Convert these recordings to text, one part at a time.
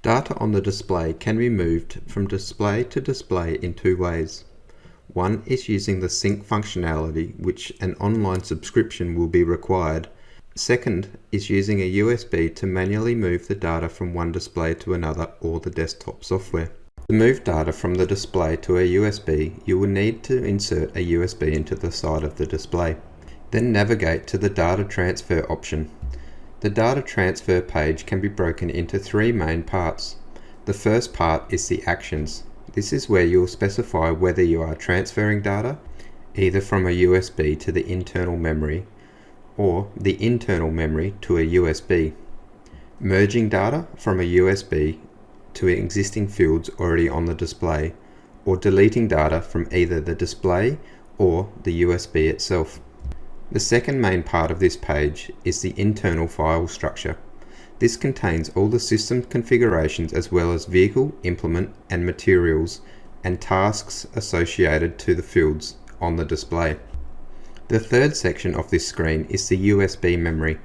Data on the display can be moved from display to display in two ways. One is using the sync functionality, which an online subscription will be required. Second is using a USB to manually move the data from one display to another or the desktop software. To move data from the display to a USB, you will need to insert a USB into the side of the display. Then navigate to the data transfer option. The data transfer page can be broken into three main parts. The first part is the actions. This is where you'll specify whether you are transferring data, either from a USB to the internal memory, or the internal memory to a USB. Merging data from a USB to existing fields already on the display, or deleting data from either the display or the USB itself. The second main part of this page is the internal file structure. This contains all the system configurations as well as vehicle, implement, and materials and tasks associated to the fields on the display. The third section of this screen is the USB memory.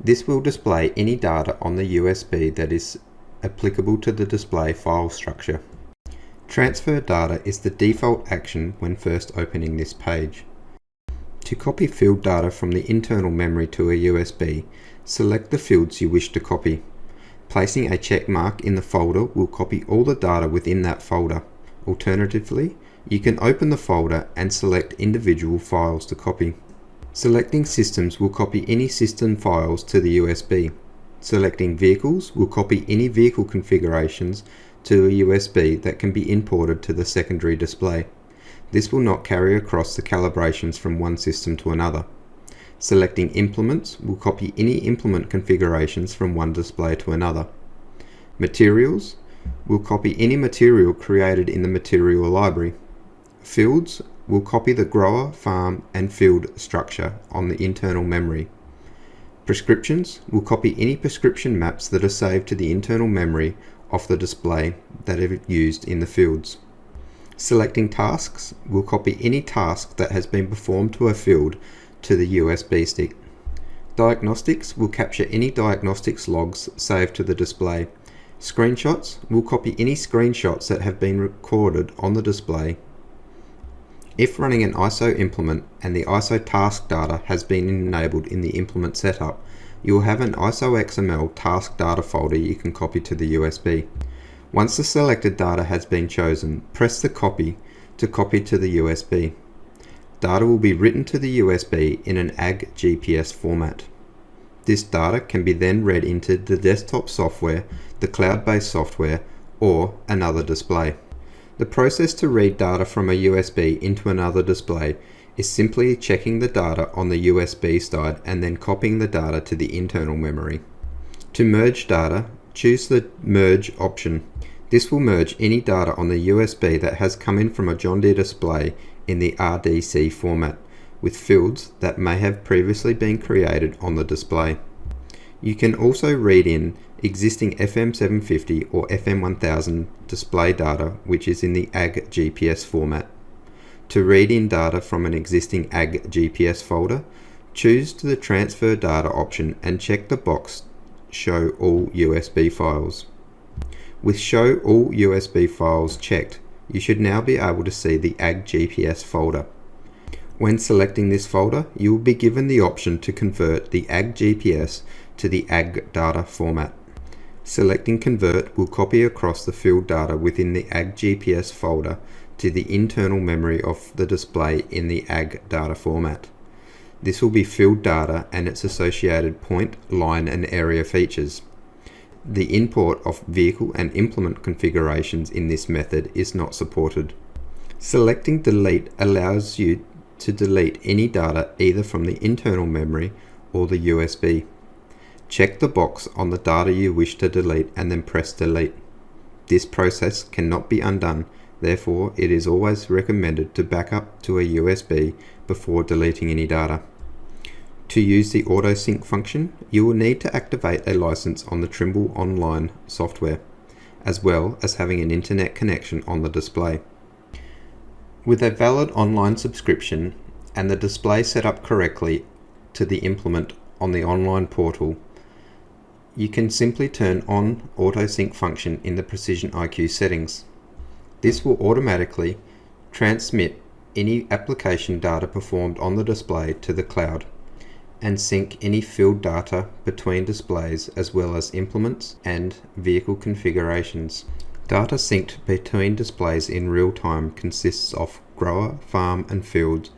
This will display any data on the USB that is applicable to the display file structure. Transfer data is the default action when first opening this page. To copy field data from the internal memory to a USB, select the fields you wish to copy. Placing a check mark in the folder will copy all the data within that folder. Alternatively, you can open the folder and select individual files to copy. Selecting systems will copy any system files to the USB. Selecting vehicles will copy any vehicle configurations to a USB that can be imported to the secondary display. This will not carry across the calibrations from one system to another. Selecting implements will copy any implement configurations from one display to another. Materials will copy any material created in the material library. Fields will copy the grower, farm, and field structure on the internal memory. Prescriptions will copy any prescription maps that are saved to the internal memory of the display that are used in the fields. Selecting tasks will copy any task that has been performed to a field to the USB stick. Diagnostics will capture any diagnostics logs saved to the display. Screenshots will copy any screenshots that have been recorded on the display. If running an ISO implement and the ISO task data has been enabled in the implement setup, you will have an ISO XML task data folder you can copy to the USB. Once the selected data has been chosen, press the copy to copy to the USB. Data will be written to the USB in an AG GPS format. This data can be then read into the desktop software, the cloud-based software, or another display. The process to read data from a USB into another display is simply checking the data on the USB side and then copying the data to the internal memory. To merge data, choose the Merge option. This will merge any data on the USB that has come in from a John Deere display in the RDC format with fields that may have previously been created on the display. You can also read in existing FM750 or FM1000 display data which is in the AG GPS format. To read in data from an existing AG GPS folder, choose the Transfer Data option and check the box Show All USB Files. With Show All USB Files checked, you should now be able to see the AG GPS folder. When selecting this folder, you will be given the option to convert the AG GPS to the AG data format. Selecting Convert will copy across the field data within the AG GPS folder to the internal memory of the display in the AG data format. This will be field data and its associated point, line, and area features. The import of vehicle and implement configurations in this method is not supported. Selecting Delete allows you to delete any data either from the internal memory or the USB. Check the box on the data you wish to delete and then press Delete. This process cannot be undone, therefore it is always recommended to back up to a USB before deleting any data. To use the auto sync function, you will need to activate a license on the Trimble Online software, as well as having an internet connection on the display. With a valid online subscription and the display set up correctly to the implement on the online portal, You can simply turn on Auto Sync function in the Precision IQ settings. This will automatically transmit any application data performed on the display to the cloud and sync any field data between displays as well as implements and vehicle configurations. Data synced between displays in real time consists of grower, farm and field,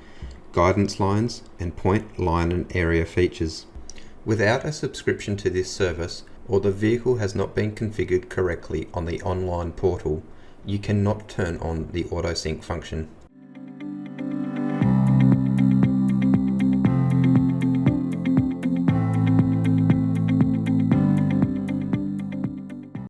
guidance lines and point, line and area features. Without a subscription to this service, or the vehicle has not been configured correctly on the online portal, you cannot turn on the auto sync function.